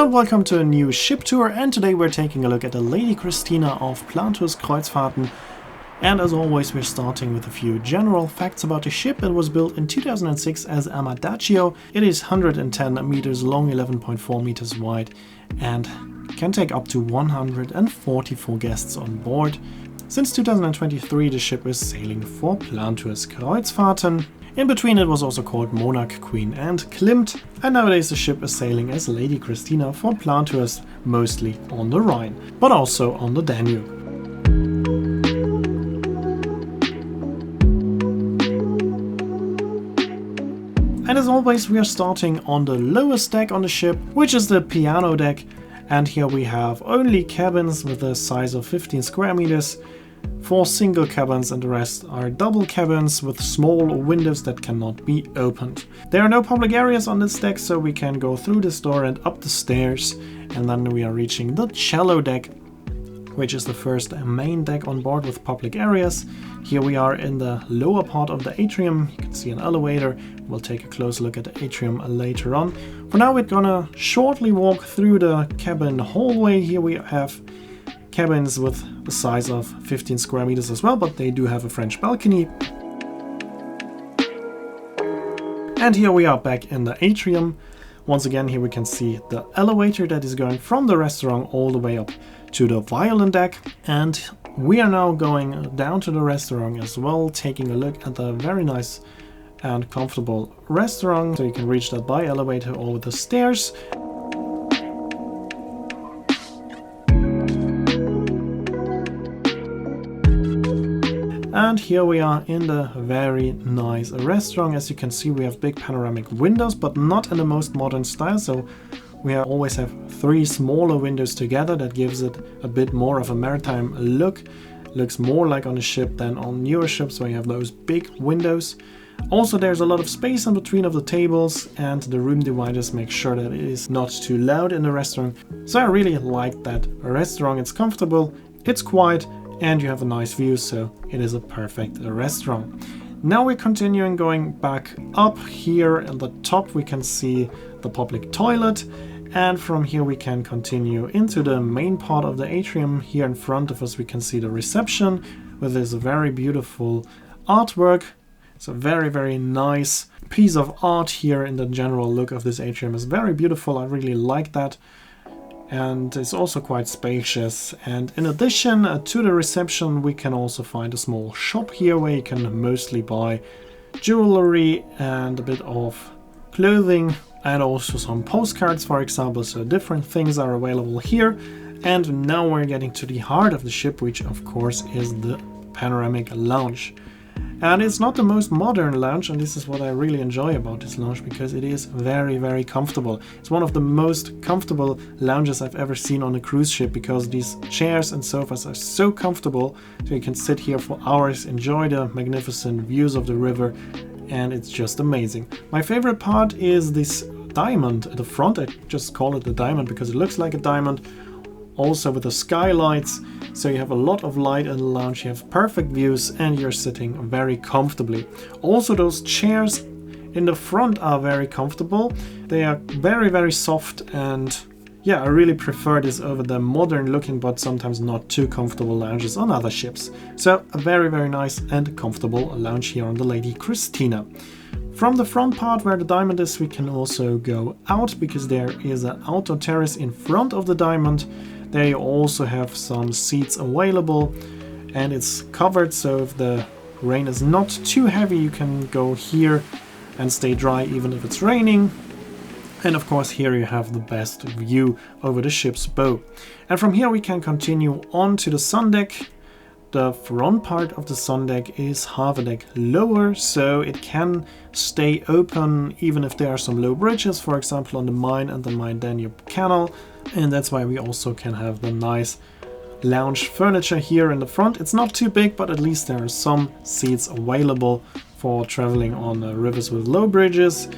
welcome to a new ship tour, and today we're taking a look at the Lady Cristina of Plantours Kreuzfahrten. And as always, we're starting with a few general facts about the ship. It was built in 2006 as Amadaccio. It is 110 meters long, 11.4 meters wide, and can take up to 144 guests on board. Since 2023, the ship is sailing for Plantours Kreuzfahrten. In between, it was also called Monarch, Queen and Klimt, and nowadays the ship is sailing as Lady Cristina for Plantours, mostly on the Rhine, but also on the Danube. And as always, we are starting on the lowest deck on the ship, which is the piano deck, and here we have only cabins with a size of 15 square meters. 4 single cabins and the rest are double cabins with small windows that cannot be opened. There are no public areas on this deck, so we can go through this door and up the stairs, and then we are reaching the cello deck, which is the first main deck on board with public areas. Here we are in the lower part of the atrium. You can see an elevator. We'll take a close look at the atrium later on. For now, we're gonna shortly walk through the cabin hallway. Here we have cabins with the size of 15 square meters as well, but they do have a French balcony. And here we are back in the atrium. Once again, here we can see the elevator that is going from the restaurant all the way up to the violin deck. And we are now going down to the restaurant as well, taking a look at the very nice and comfortable restaurant. So you can reach that by elevator or with the stairs. And here we are in the very nice restaurant. As you can see, we have big panoramic windows, but not in the most modern style. So we always have 3 smaller windows together. That gives it a bit more of a maritime look. Looks more like on a ship than on newer ships where you have those big windows. Also, there's a lot of space in between of the tables, and the room dividers make sure that it is not too loud in the restaurant. So I really like that restaurant. It's comfortable, it's quiet, and you have a nice view, so it is a perfect restaurant. Now we're continuing going back up. Here at the top we can see the public toilet, and from here we can continue into the main part of the atrium. Here in front of us we can see the reception with this very beautiful artwork. It's a very nice piece of art here, and the general look of this atrium is very beautiful. I really like that. And it's also quite spacious. And in addition to the reception, we can also find a small shop here where you can mostly buy jewelry and a bit of clothing and also some postcards, for example. So different things are available here. And now we're getting to the heart of the ship, which of course is the panoramic lounge. And it's not the most modern lounge, and this is what I really enjoy about this lounge, because it is very comfortable. It's one of the most comfortable lounges I've ever seen on a cruise ship, because these chairs and sofas are so comfortable, so you can sit here for hours, enjoy the magnificent views of the river, and it's just amazing. My favorite part is this diamond at the front. I just call it the diamond because it looks like a diamond. Also with the skylights, so you have a lot of light in the lounge, you have perfect views, and you're sitting very comfortably. Also, those chairs in the front are very comfortable. They are very soft, and yeah, I really prefer this over the modern looking but sometimes not too comfortable lounges on other ships. So a very nice and comfortable lounge here on the Lady Cristina. From the front part where the diamond is, we can also go out, because there is an outdoor terrace in front of the diamond. There you also have some seats available, and it's covered, so if the rain is not too heavy, you can go here and stay dry even if it's raining. And of course, here you have the best view over the ship's bow. And from here we can continue on to the Sundeck. The front part of the Sundeck is half a deck lower, so it can stay open even if there are some low bridges, for example on the Main and the Main-Danube Canal. And that's why we also can have the nice lounge furniture here in the front. It's not too big, but at least there are some seats available for traveling on rivers with low bridges.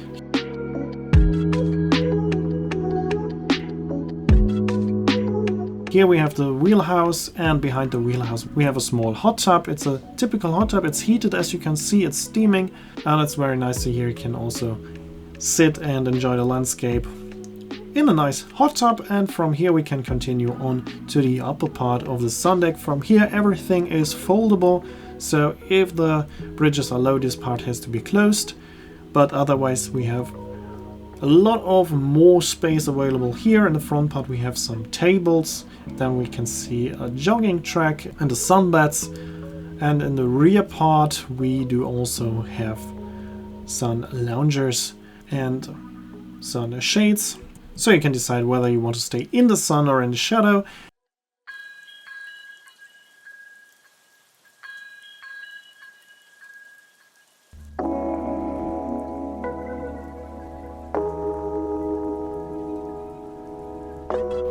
Here we have the wheelhouse, and behind the wheelhouse we have a small hot tub. It's a typical hot tub. It's heated, as you can see, it's steaming, and it's very nice. So here you can also sit and enjoy the landscape in a nice hot tub, and from here we can continue on to the upper part of the Sundeck. From here everything is foldable, so if the bridges are low, this part has to be closed, but otherwise we have a lot of more space available here. In the front part we have some tables, then we can see a jogging track and the sunbeds, and in the rear part we do also have sun loungers and sun shades, so you can decide whether you want to stay in the sun or in the shadow.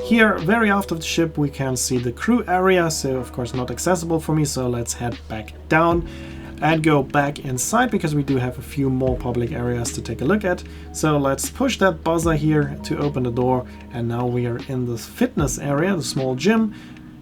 Here, very aft of the ship, we can see the crew area, so of course not accessible for me, so let's head back down and go back inside, because we do have a few more public areas to take a look at. So let's push that buzzer here to open the door, and now we are in the fitness area, the small gym.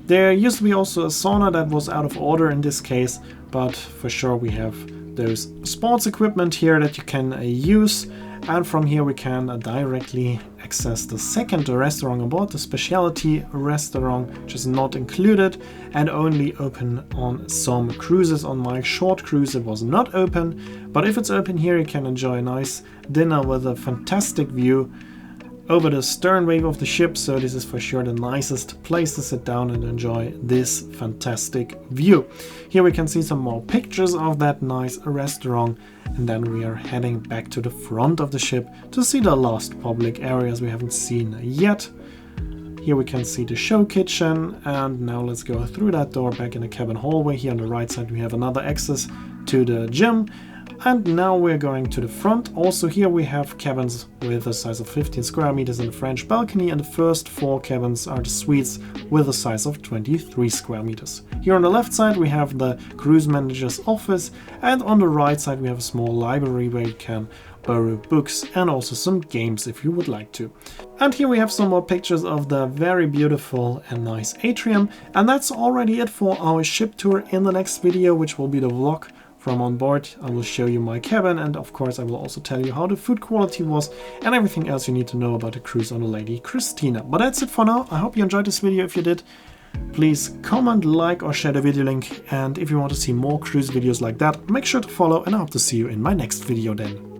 There used to be also a sauna that was out of order in this case, but for sure we have those sports equipment here that you can use. And from here we can directly access the second restaurant on board, the specialty restaurant, which is not included and only open on some cruises. On my short cruise it was not open, but if it's open here you can enjoy a nice dinner with a fantastic view over the stern wave of the ship, so this is for sure the nicest place to sit down and enjoy this fantastic view. Here we can see some more pictures of that nice restaurant, and then we are heading back to the front of the ship to see the last public areas we haven't seen yet. Here we can see the show kitchen, and now let's go through that door back in the cabin hallway. Here on the right side we have another access to the gym. And now we're going to the front. Also here we have cabins with a size of 15 square meters and a French balcony, and the first 4 cabins are the suites with a size of 23 square meters. Here on the left side we have the cruise manager's office, and on the right side we have a small library where you can borrow books and also some games if you would like to. And here we have some more pictures of the very beautiful and nice atrium, and that's already it for our ship tour. In the next video, which will be the vlog from on board, I will show you my cabin, and of course I will also tell you how the food quality was and everything else you need to know about the cruise on the Lady Cristina. But that's it for now. I hope you enjoyed this video. If you did, please comment, like or share the video link, and if you want to see more cruise videos like that, make sure to follow, and I hope to see you in my next video then.